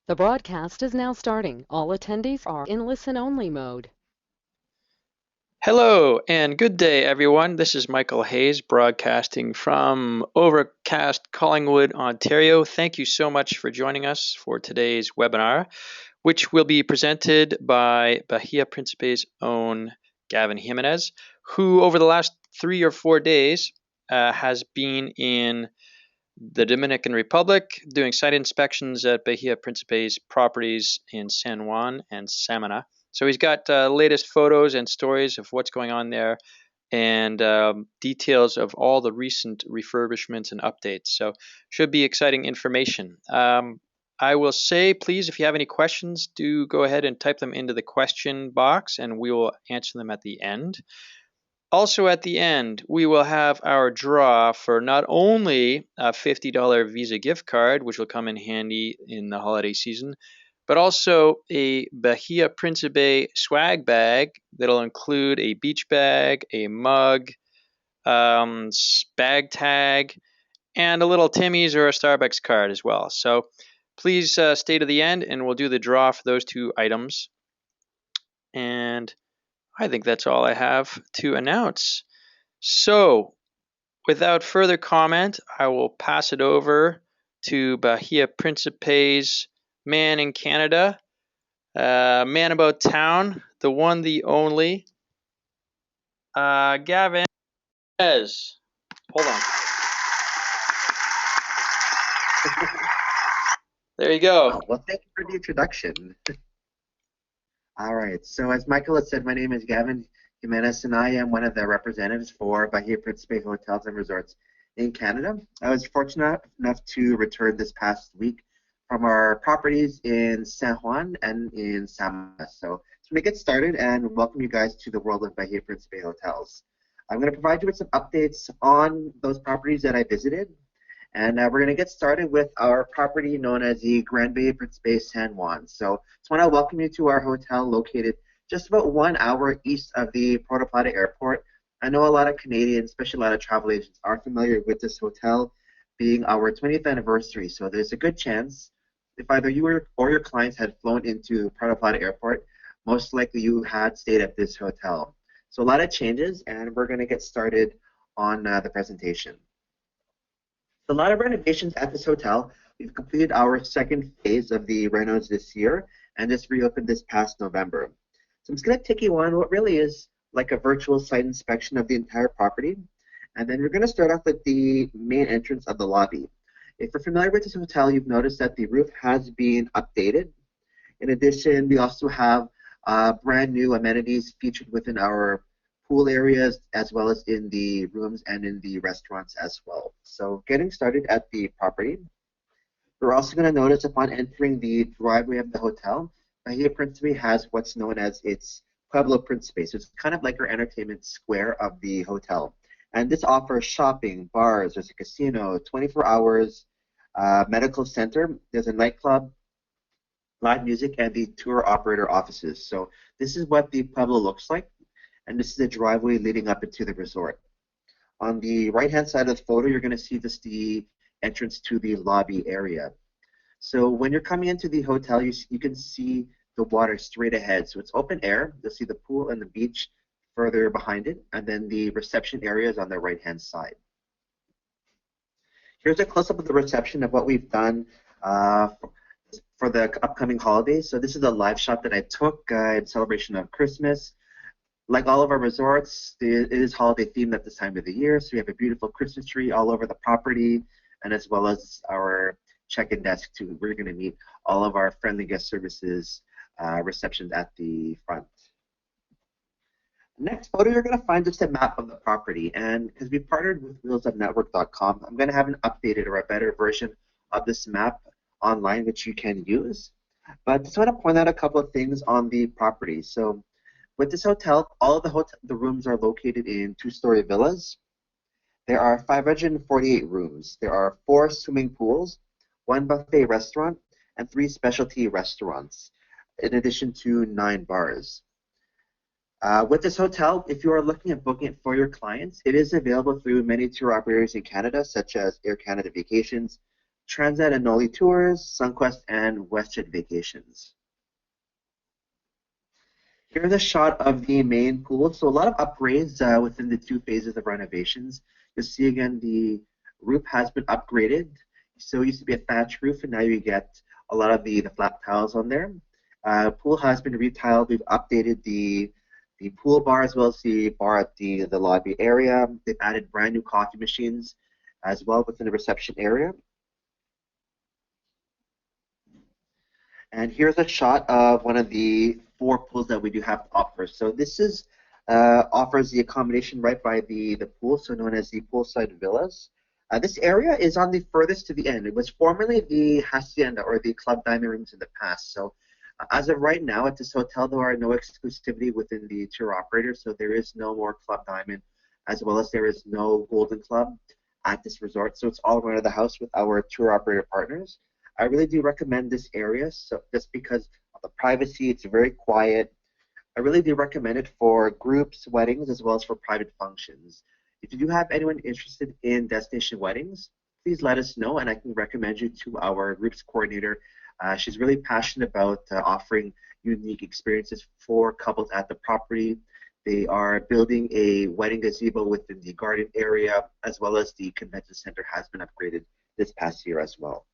The broadcast is now starting. All attendees are in listen-only mode. Hello and good day, everyone. This is Michael Hayes broadcasting from overcast Collingwood, Ontario. Thank you so much for joining us for today's webinar, which will be presented by Bahia Principe's own Gavin Jimenez, who over the last 3 or 4 days has been in the Dominican Republic doing site inspections at Bahia Principe's properties in San Juan and Samana. So he's got latest photos and stories of what's going on there and details of all the recent refurbishments and updates. So should be exciting information. I will say, please, if you have any questions, do go ahead and type them into the question box and we will answer them at the end. Also at the end, we will have our draw for not only a $50 Visa gift card, which will come in handy in the holiday season, but also a Bahia Principe swag bag that'll include a beach bag, a mug, bag tag, and a little Timmy's or a Starbucks card as well. So please stay to the end and we'll do the draw for those two items. And I think that's all I have to announce. So, without further comment, I will pass it over to Bahia Principe's man in Canada, man about town, the one, the only, Gavin. Hold on. There you go. Well, thank you for the introduction. All right, so as Michael has said, my name is Gavin Jimenez, and I am one of the representatives for Bahia Principe Hotels and Resorts in Canada. I was fortunate enough to return this past week from our properties in San Juan and in Samana. So to get started and welcome you guys to the world of Bahia Principe Hotels. I'm going to provide you with some updates on those properties that I visited. And we're going to get started with our property known as the Grand Bahia Principe San Juan. So just want to welcome you to our hotel located just about 1 hour east of the Puerto Plata Airport. I know a lot of Canadians, especially a lot of travel agents, are familiar with this hotel being our 20th anniversary. So there's a good chance if either you or your clients had flown into Puerto Plata Airport, most likely you had stayed at this hotel. So a lot of changes, and we're going to get started on the presentation. A lot of renovations at this hotel. We've completed our second phase of the renos this year, and this reopened this past November. So I'm just going to take you on what really is like a virtual site inspection of the entire property, and then we're going to start off with the main entrance of the lobby. If you're familiar with this hotel, you've noticed that the roof has been updated. In addition, we also have brand new amenities featured within our pool areas as well as in the rooms and in the restaurants as well. So getting started at the property, we're also going to notice upon entering the driveway of the hotel, Bahia Principe has what's known as its Pueblo Principe. So it's kind of like our entertainment square of the hotel. And this offers shopping, bars, there's a casino, 24 hours, medical center, there's a nightclub, live music, and the tour operator offices. So this is what the Pueblo looks like. And this is the driveway leading up into the resort. On the right-hand side of the photo, you're going to see this the entrance to the lobby area. So when you're coming into the hotel, you can see the water straight ahead. So it's open air. You'll see the pool and the beach further behind it, and then the reception area is on the right-hand side. Here's a close-up of the reception of what we've done for the upcoming holidays. So this is a live shot that I took in celebration of Christmas. Like all of our resorts, it is holiday themed at this time of the year, so we have a beautiful Christmas tree all over the property, and as well as our check-in desk too. We're going to meet all of our friendly guest services receptions at the front. Next photo, you're going to find just a map of the property, and because we partnered with wheelsofnetwork.com, I'm going to have an updated or a better version of this map online which you can use. But just want to point out a couple of things on the property. So with this hotel, all of the rooms are located in two-story villas. There are 548 rooms. There are 4 swimming pools, 1 buffet restaurant, and 3 specialty restaurants, in addition to 9 bars. With this hotel, if you are looking at booking it for your clients, it is available through many tour operators in Canada, such as Air Canada Vacations, Transat and Noli Tours, Sunquest, and WestJet Vacations. Here's a shot of the main pool. So a lot of upgrades within the 2 phases of renovations. You'll see again the roof has been upgraded. So it used to be a thatch roof, and now you get a lot of the flat tiles on there. Pool has been retiled. We've updated the pool bar as well as the bar at the lobby area. They've added brand new coffee machines as well within the reception area. And here's a shot of one of the 4 pools that we do have to offer. So this is offers the accommodation right by the pool, so known as the poolside villas. This area is on the furthest to the end. It was formerly the hacienda or the Club Diamond rooms in the past. So as of right now at this hotel, there are no exclusivity within the tour operator, so there is no more Club Diamond, as well as there is no Golden Club at this resort. So it's all around the house with our tour operator partners. I really do recommend this area, so just because of the privacy, it's very quiet. I really do recommend it for groups, weddings, as well as for private functions. If you do have anyone interested in destination weddings, please let us know, and I can recommend you to our groups coordinator. She's really passionate about offering unique experiences for couples at the property. They are building a wedding gazebo within the garden area, as well as the convention center has been upgraded this past year as well.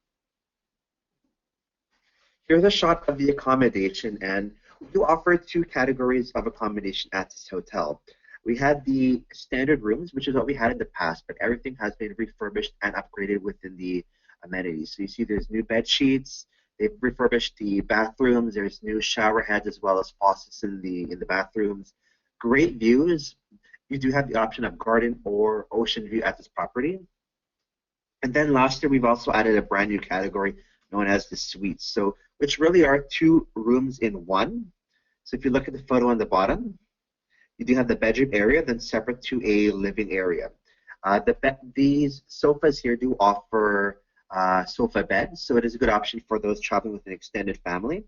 Here's a shot of the accommodation, and we do offer 2 categories of accommodation at this hotel. We had the standard rooms, which is what we had in the past, but everything has been refurbished and upgraded within the amenities. So you see there's new bed sheets, they've refurbished the bathrooms, there's new shower heads as well as faucets in the bathrooms. Great views. You do have the option of garden or ocean view at this property. And then last year we've also added a brand new category known as the suites, so which really are 2 rooms in one. So if you look at the photo on the bottom, you do have the bedroom area, then separate to a living area. These sofas here do offer sofa beds, so it is a good option for those traveling with an extended family.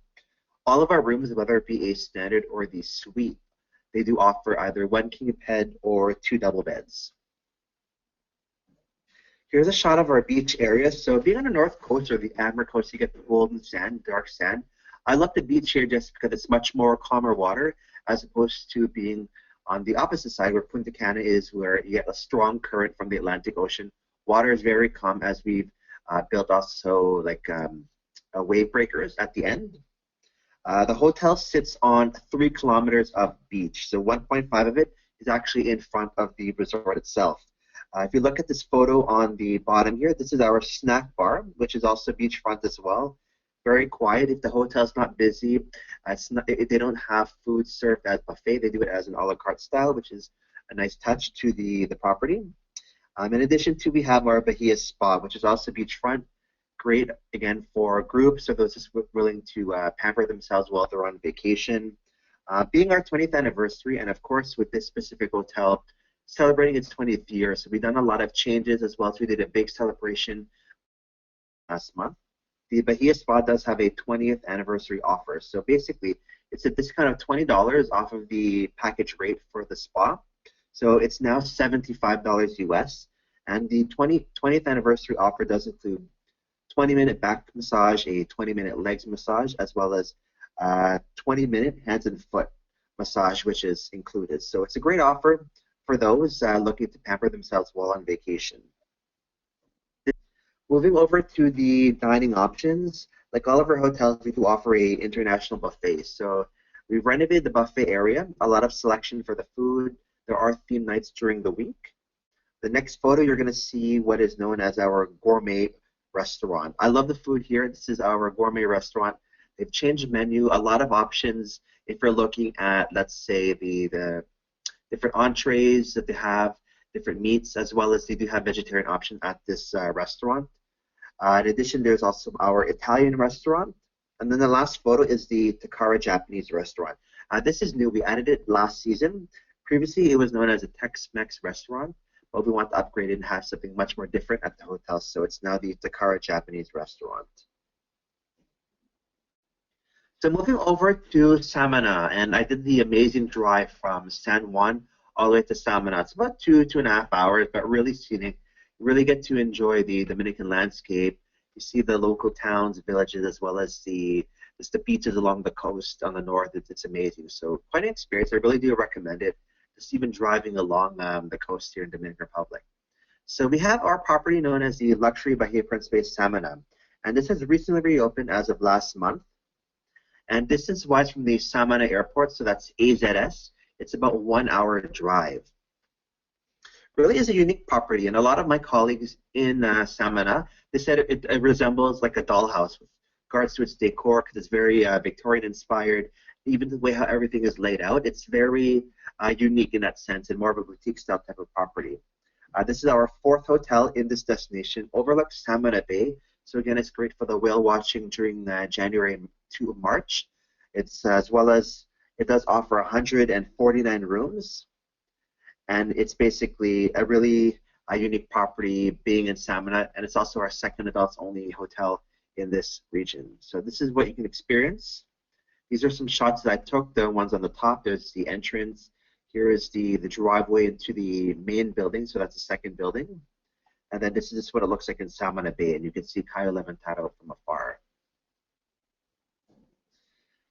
All of our rooms, whether it be a standard or the suite, they do offer either 1 king bed or 2 double beds. Here's a shot of our beach area. So being on the north coast or the Amber coast, you get the golden sand, dark sand. I love the beach here just because it's much more calmer water as opposed to being on the opposite side where Punta Cana is, where you get a strong current from the Atlantic Ocean. Water is very calm as we've built also like wave breakers at the end. The hotel sits on 3 kilometers of beach, so 1.5 of it is actually in front of the resort itself. If you look at this photo on the bottom here, this is our snack bar, which is also beachfront as well. Very quiet. If the hotel's not busy, they don't have food served as buffet. They do it as an a la carte style, which is a nice touch to the property. In addition to, we have our Bahia spa, which is also beachfront. Great, again, for groups or those just willing to pamper themselves while they're on vacation. Being our 20th anniversary, and of course with this specific hotel, celebrating its 20th year, so we've done a lot of changes as well. So we did a big celebration last month. The Bahia Spa does have a 20th anniversary offer. So basically, it's a discount of $20 off of the package rate for the spa. So it's now $75 US. And the 20th anniversary offer does include 20-minute back massage, a 20-minute legs massage, as well as 20-minute hands and foot massage, which is included. So it's a great offer for those looking to pamper themselves while on vacation. Moving over to the dining options, like all of our hotels, we do offer a international buffet. So we've renovated the buffet area, a lot of selection for the food. There are theme nights during the week. The next photo, you're going to see what is known as our gourmet restaurant. I love the food here. This is our gourmet restaurant. They've changed the menu, a lot of options. If you're looking at, let's say, the different entrees that they have, different meats, as well as they do have vegetarian options at this restaurant. In addition, there's also our Italian restaurant. And then the last photo is the Takara Japanese restaurant. This is new. We added it last season. Previously, it was known as a Tex-Mex restaurant, but we want to upgrade it and have something much more different at the hotel. So it's now the Takara Japanese restaurant. So moving over to Samana, and I did the amazing drive from San Juan all the way to Samana. It's about 2.5 hours, but really scenic. You really get to enjoy the Dominican landscape. You see the local towns, villages, as well as just the beaches along the coast on the north. It's amazing. So quite an experience. I really do recommend it. Just even driving along the coast here in Dominican Republic. So we have our property known as the Luxury Bahia Principe Samana. And this has recently reopened as of last month. And distance-wise from the Samana Airport, so that's AZS, it's about 1 hour drive. Really is a unique property, and a lot of my colleagues in Samana, they said it resembles like a dollhouse with regards to its decor, because it's very Victorian-inspired. Even the way how everything is laid out, it's very unique in that sense, and more of a boutique-style type of property. This is our fourth hotel in this destination, overlooks Samana Bay. So again, it's great for the whale watching during January to March. It's as well as it does offer 149 rooms, and it's basically a really unique property being in Samana, and it's also our second adults-only hotel in this region. So this is what you can experience. These are some shots that I took. The ones on the top, there's the entrance. Here is the driveway into the main building, so that's the second building. And then this is just what it looks like in Samana Bay, and you can see Cayo Levantado from afar.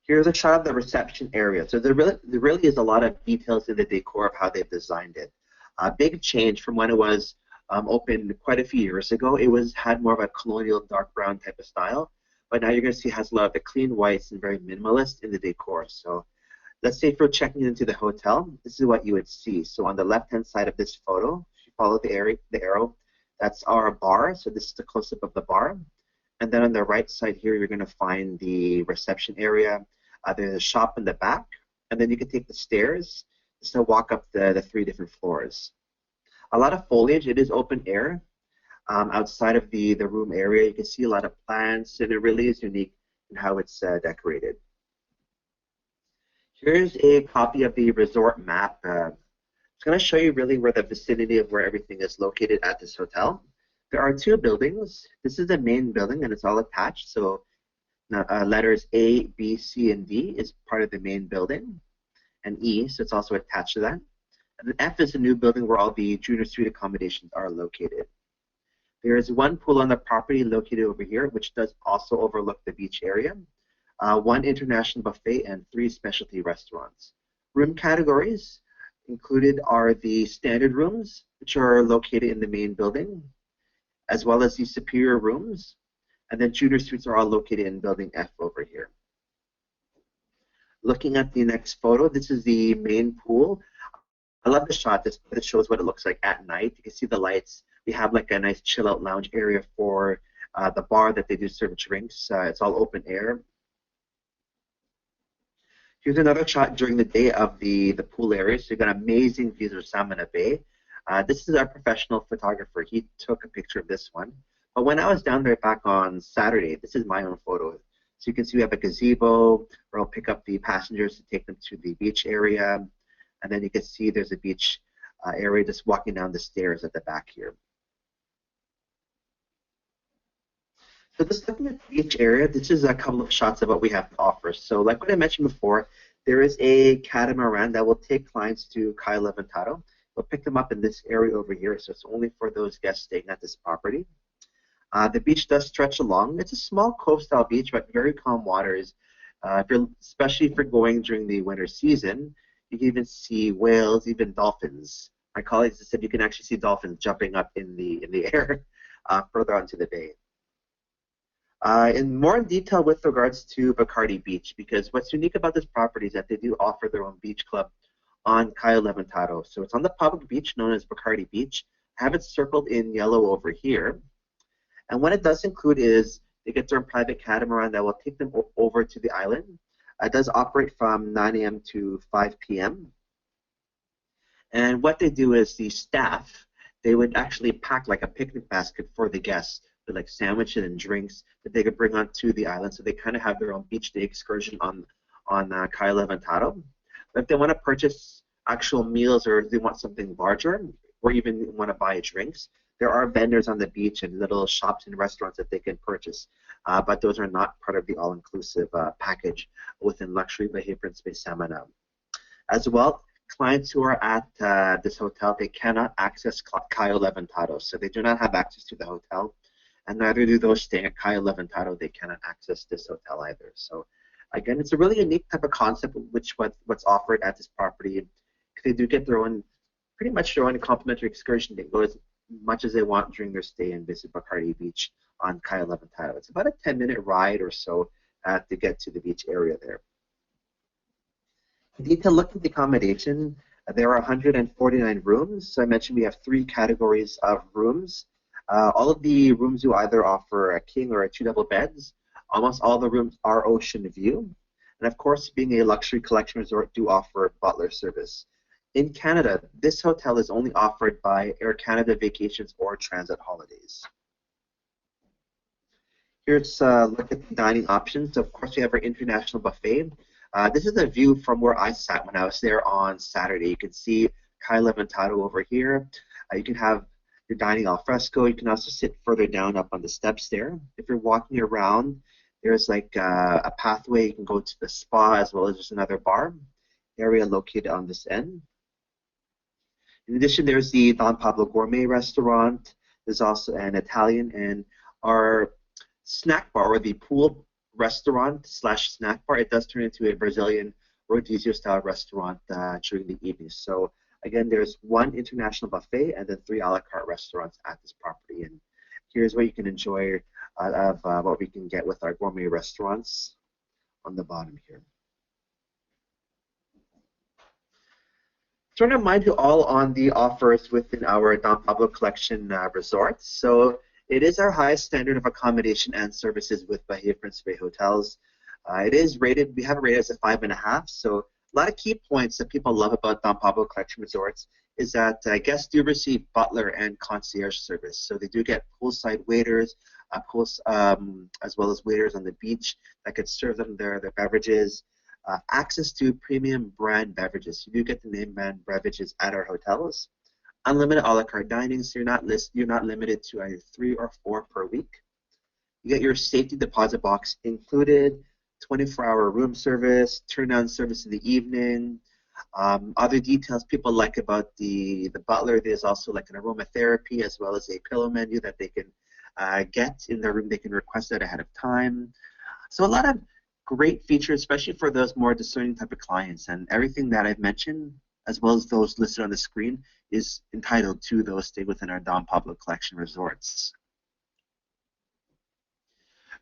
Here's a shot of the reception area. So there really is a lot of details in the decor of how they've designed it. A big change from when it was opened quite a few years ago. It had more of a colonial dark brown type of style, but now you're going to see it has a lot of the clean whites and very minimalist in the decor. So let's say if you're checking into the hotel, this is what you would see. So on the left-hand side of this photo, if you follow the arrow, that's our bar. So this is the close-up of the bar. And then on the right side here, you're going to find the reception area. There's a shop in the back, and then you can take the stairs just to walk up the 3 different floors. A lot of foliage. It is open air. Outside of the room area, you can see a lot of plants, and it really is unique in how it's decorated. Here's a copy of the resort map. It's going to show you really where the vicinity of where everything is located at this hotel. There are 2 buildings. This is the main building, and it's all attached. So letters A, B, C, and D is part of the main building, and E, so it's also attached to that. And then F is a new building where all the junior suite accommodations are located. There is 1 pool on the property located over here, which does also overlook the beach area. 1 international buffet and 3 specialty restaurants. Room categories included are the standard rooms, which are located in the main building, as well as the superior rooms, and then junior suites are all located in building F over here. Looking at the next photo, this is the main pool. I love the shot. This shows what it looks like at night. You can see the lights. We have like a nice chill out lounge area for the bar that they do serve drinks. It's all open air. Here's another shot during the day of the pool area. So you've got amazing views of Samana Bay. This is our professional photographer. He took a picture of this one. But when I was down there back on Saturday, this is my own photo. So you can see we have a gazebo where I'll pick up the passengers to take them to the beach area. And then you can see there's a beach area just walking down the stairs at the back here. So just looking at the beach area, this is a couple of shots of what we have to offer. So like what I mentioned before, there is a catamaran that will take clients to Cayo Levantado. We'll pick them up in this area over here, so it's only for those guests staying at this property. The beach does stretch along. It's a small cove-style beach, but very calm waters. Especially if you're going during the winter season, you can even see whales, even dolphins. My colleagues said you can actually see dolphins jumping up in the air further onto the bay. In more in detail with regards to Bacardi Beach, because what's unique about this property is that they do offer their own beach club on Cayo Levantado. So it's on the public beach known as Bacardi Beach. I have it circled in yellow over here. And what it does include is they get their own private catamaran that will take them over to the island. It does operate from 9 a.m. to 5 p.m. And what they do is the staff, they would actually pack like a picnic basket for the guests with like sandwiches and drinks that they could bring onto the island. So they kind of have their own beach day excursion on Cayo Levantado. But if they want to purchase actual meals or if they want something larger or even want to buy drinks, there are vendors on the beach and little shops and restaurants that they can purchase, but those are not part of the all-inclusive package within Luxury Bahia Principe Samana. As well, clients who are at this hotel, they cannot access Cayo Levantado, so they do not have access to the hotel. and neither do those staying at Cayo Levantado. They cannot access this hotel either. So again, it's a really unique type of concept, what's offered at this property. They do get their own, pretty much their own complimentary excursion. They go as much as they want during their stay and visit Bacardi Beach on Cayo Levantado. It's about a 10-minute ride or so to get to the beach area there. You need to look at the accommodation. There are 149 rooms. So I mentioned we have 3 categories of rooms. All of the rooms do either offer a king or a 2 double beds. Almost all the rooms are ocean view. And of course, being a luxury collection resort, do offer butler service. In Canada, this hotel is only offered by Air Canada Vacations or Transat Holidays. Here's a look at the dining options. So of course, we have our international buffet. This is a view from where I sat when I was there on Saturday. You can see Cayo Levantado over here. You can have your dining al fresco. You can also sit further down up on the steps there. If you're walking around, there's like a pathway. You can go to the spa as well as just another bar area located on this end. In addition, there's the Don Pablo Gourmet restaurant. There's also an Italian, and our snack bar, or the pool restaurant slash snack bar, it does turn into a Brazilian rodizio style restaurant during the evening. So again, there's 1 international buffet and then 3 a la carte restaurants at this property. And here's what you can enjoy of what we can get with our gourmet restaurants on the bottom here. So I want to remind you all on the offers within our Don Pablo Collection resorts. So it is our highest standard of accommodation and services with Bahia Principe hotels. It is rated, we have it rated as a 5.5. So a lot of key points that people love about Don Pablo Collection resorts is that guests do receive butler and concierge service. So they do get poolside waiters, as well as waiters on the beach that could serve them their beverages. Access to premium brand beverages. You do get the name brand beverages at our hotels. Unlimited a la carte dining, so you're not limited to either 3 or 4 per week. You get your safety deposit box included, 24-hour room service, turn-down service in the evening. Other details people like about the butler, there's also like an aromatherapy as well as a pillow menu that they can get in their room. They can request that ahead of time. So a lot of great features, especially for those more discerning type of clients, and everything that I've mentioned, as well as those listed on the screen, is entitled to those stay within our Don Pablo Collection resorts.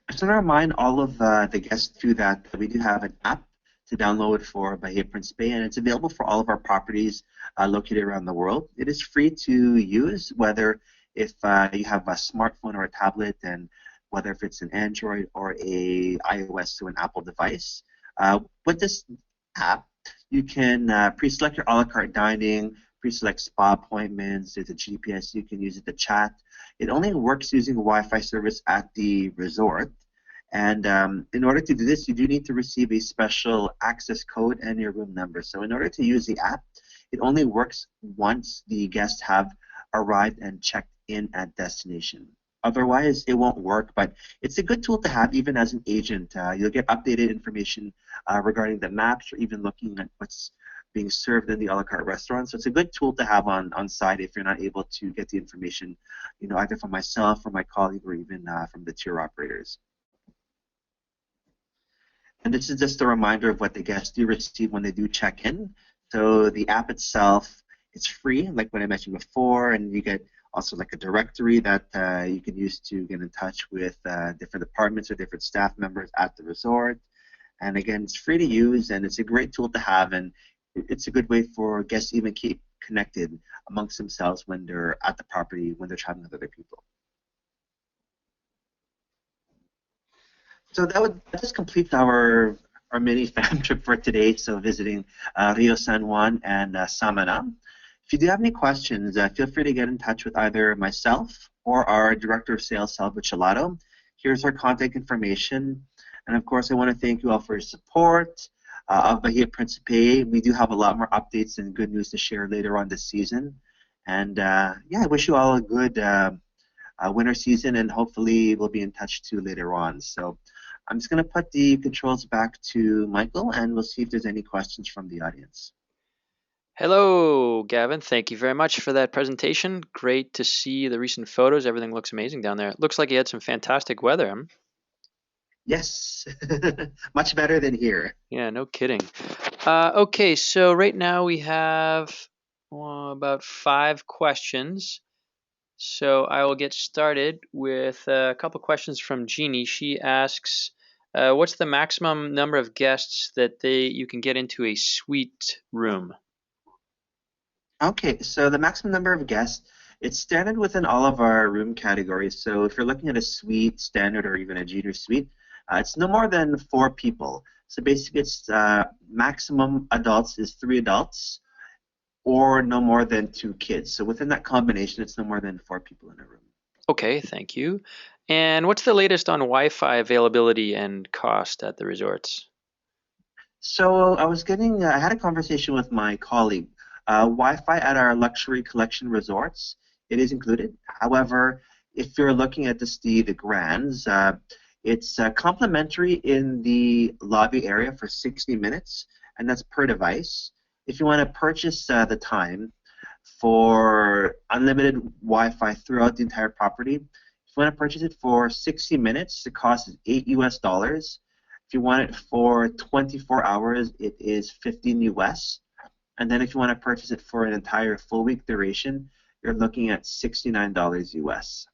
I just want to remind all of the guests too that we do have an app to download for Bahia Principe, and it's available for all of our properties located around the world. It is free to use, whether if you have a smartphone or a tablet, and whether if it's an Android or a iOS to an Apple device. With this app, you can pre-select your a la carte dining, pre-select spa appointments. There's a GPS. You can use it to chat. It only works using Wi-Fi service at the resort. And in order to do this, you do need to receive a special access code and your room number. So in order to use the app, it only works once the guests have arrived and checked in at destination. Otherwise, it won't work, but it's a good tool to have even as an agent. You'll get updated information regarding the maps, or even looking at what's being served in the a la carte restaurant. So it's a good tool to have on site if you're not able to get the information, either from myself or my colleague, or even from the tour operators. And this is just a reminder of what the guests do receive when they do check in. So the app itself, it's free, like what I mentioned before, and you get also like a directory that you can use to get in touch with different departments or different staff members at the resort. And again, it's free to use, and it's a great tool to have, and it's a good way for guests to even keep connected amongst themselves when they're at the property, when they're traveling with other people. So that just completes our mini fam trip for today. So visiting Rio San Juan and Samana. If you do have any questions, feel free to get in touch with either myself or our Director of Sales, Salva Chelato. Here's our contact information. And of course, I want to thank you all for your support of Bahia Principe. We do have a lot more updates and good news to share later on this season. And yeah, I wish you all a good winter season, and hopefully we'll be in touch too later on. So I'm just going to put the controls back to Michael, and we'll see if there's any questions from the audience. Hello, Gavin. Thank you very much for that presentation. Great to see the recent photos. Everything looks amazing down there. It looks like you had some fantastic weather. Yes, much better than here. Yeah, no kidding. Okay, so right now we have about 5 questions. So I will get started with a couple questions from Jeannie. She asks, what's the maximum number of guests that you can get into a suite room? Okay, so the maximum number of guests, it's standard within all of our room categories. So if you're looking at a suite, standard, or even a junior suite, it's no more than 4 people. So basically, it's maximum adults is 3 adults, or no more than 2 kids. So within that combination, it's no more than 4 people in a room. Okay, thank you. And what's the latest on Wi-Fi availability and cost at the resorts? So I had a conversation with my colleague. Wi-Fi at our luxury collection resorts, it is included. However, if you're looking at the Grands, it's complimentary in the lobby area for 60 minutes, and that's per device. If you want to purchase the time for unlimited Wi-Fi throughout the entire property, if you want to purchase it for 60 minutes, the cost is $8 US. If you want it for 24 hours, it is 15 US. And then if you want to purchase it for an entire full week duration, you're looking at $69 US.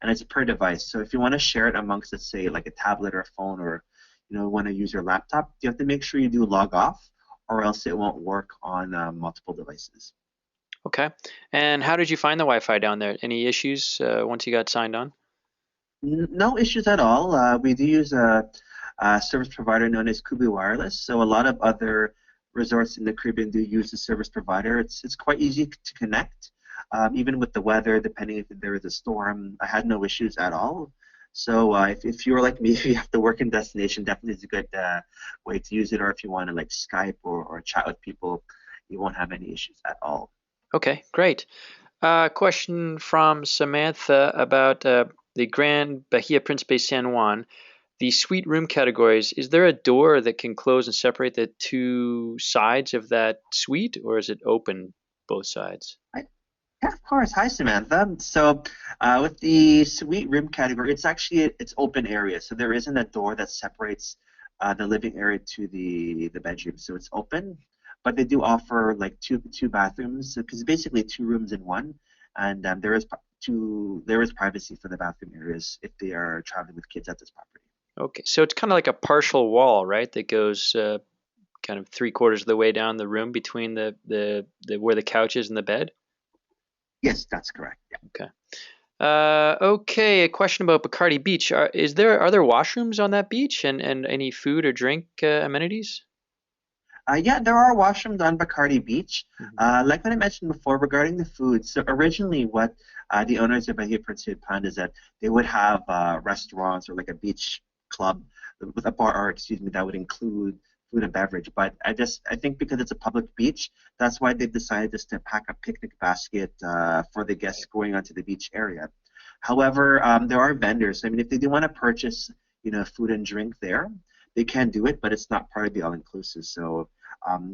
And it's per device. So if you want to share it amongst, let's say, like a tablet or a phone, or want to use your laptop, you have to make sure you do log off, or else it won't work on multiple devices. Okay. And how did you find the Wi-Fi down there? Any issues once you got signed on? No issues at all. We do use a service provider known as Kubi Wireless. So a lot of other resorts in the Caribbean do use the service provider. It's quite easy to connect, even with the weather. Depending if there is a storm, I had no issues at all. So if you're like me, if you have to work in destination, definitely is a good way to use it. Or if you want to like Skype or chat with people, you won't have any issues at all. Okay, great. Question from Samantha about the Grand Bahia Principe San Juan. The suite room categories, is there a door that can close and separate the two sides of that suite, or is it open both sides? Yeah, of course. Hi, Samantha. So, with the suite room category, it's open area, so there isn't a door that separates the living area to the bedroom. So it's open, but they do offer like two bathrooms, because basically 2 rooms in one, and there is privacy for the bathroom areas if they are traveling with kids at this property. Okay, so it's kind of like a partial wall, right? That goes kind of 3/4 of the way down the room between the where the couch is and the bed. Yes, that's correct. Yeah. Okay. Okay, a question about Bacardi Beach. Are there washrooms on that beach and any food or drink amenities? Yeah, there are washrooms on Bacardi Beach. Mhm. Like what I mentioned before regarding the food, so originally what the owners of Bahia Principe planned is that they would have restaurants or like a beach club with a bar, or excuse me, that would include food and beverage. But I think because it's a public beach, that's why they've decided just to pack a picnic basket for the guests going onto the beach area. However, there are vendors. I mean, if they do want to purchase, food and drink there, they can do it, but it's not part of the all-inclusive. So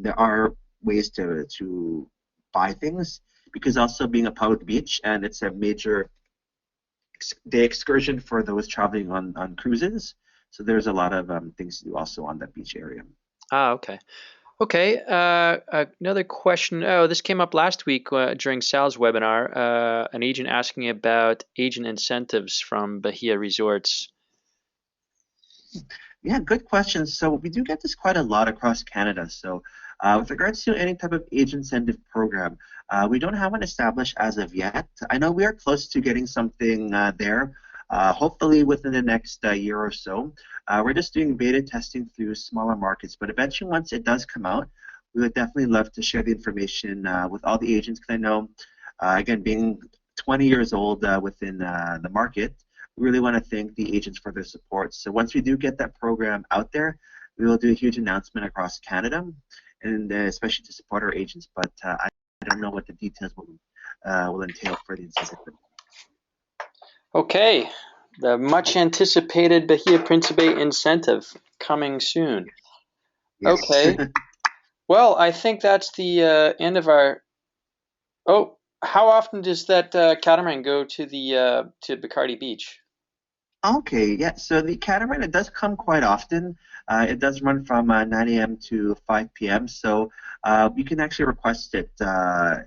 there are ways to buy things, because also being a public beach, and it's a major day excursion for those traveling on cruises. So there's a lot of things to do also on that beach area. Ah, okay. Okay, another question. Oh, this came up last week during Sal's webinar. An agent asking about agent incentives from Bahia Resorts. Yeah, good question. So we do get this quite a lot across Canada. So with regards to any type of age incentive program, we don't have one established as of yet. I know we are close to getting something there, hopefully within the next year or so. We're just doing beta testing through smaller markets, but eventually once it does come out, we would definitely love to share the information with all the agents, because I know, again, being 20 years old within the market, we really want to thank the agents for their support. So once we do get that program out there, we will do a huge announcement across Canada, and especially to support our agents. But I don't know what the details will entail for the incentive. Okay, the much anticipated Bahia Principe incentive coming soon. Yes. Okay. Well, I think that's the end of our. Oh, how often does that catamaran go to Bacardi Beach? Okay, yeah. So the catamaran, it does come quite often. It does run from 9 a.m. to 5 p.m. So you can actually request it. I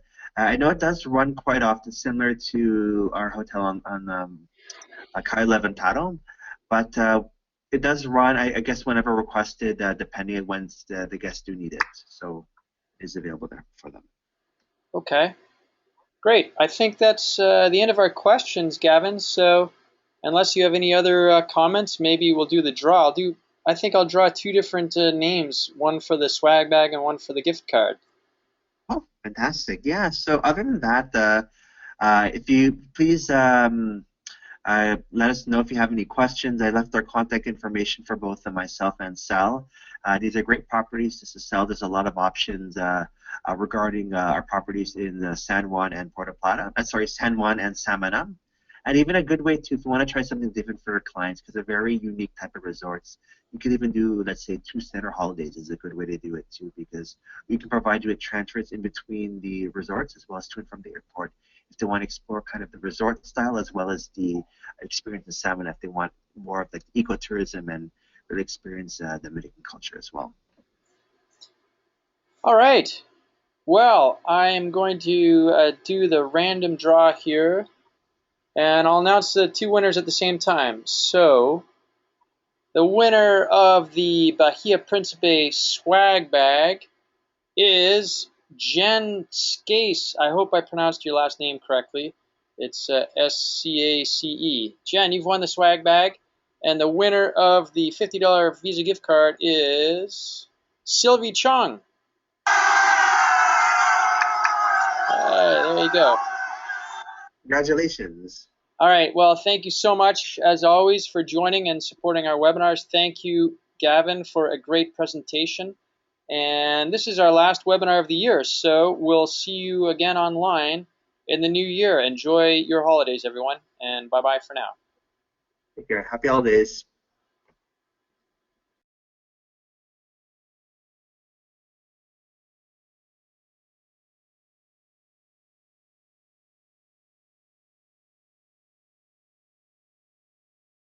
know it does run quite often, similar to our hotel on Kai Levantado, but it does run, I guess, whenever requested, depending on when the guests do need it. So it is available there for them. Okay, great. I think that's the end of our questions, Gavin. So unless you have any other comments, maybe we'll do the draw. I think I'll draw two different names, one for the swag bag and one for the gift card. Oh, fantastic. Yeah. So other than that, if you please let us know if you have any questions. I left our contact information for both myself and Sal. These are great properties just to sell. There's a lot of options regarding our properties in San Juan and Puerto Plata. Sorry, San Juan and Samana. And even a good way to, if you want to try something different for your clients, because they're very unique type of resorts, you can even do, let's say, 2 center holidays is a good way to do it too, because we can provide you with transfers in between the resorts as well as to and from the airport if they want to explore kind of the resort style as well as the experience in Salmon if they want more of like ecotourism and really experience the Dominican culture as well. All right. Well, I'm going to do the random draw here, and I'll announce the two winners at the same time. So, the winner of the Bahia Principe swag bag is Jen Skace. I hope I pronounced your last name correctly. It's Scace. Jen, you've won the swag bag. And the winner of the $50 Visa gift card is Sylvie Chung. All right, there you go. Congratulations. All right, well, thank you so much, as always, for joining and supporting our webinars. Thank you, Gavin, for a great presentation. And this is our last webinar of the year, so we'll see you again online in the new year. Enjoy your holidays, everyone, and bye-bye for now. Take care. Happy holidays.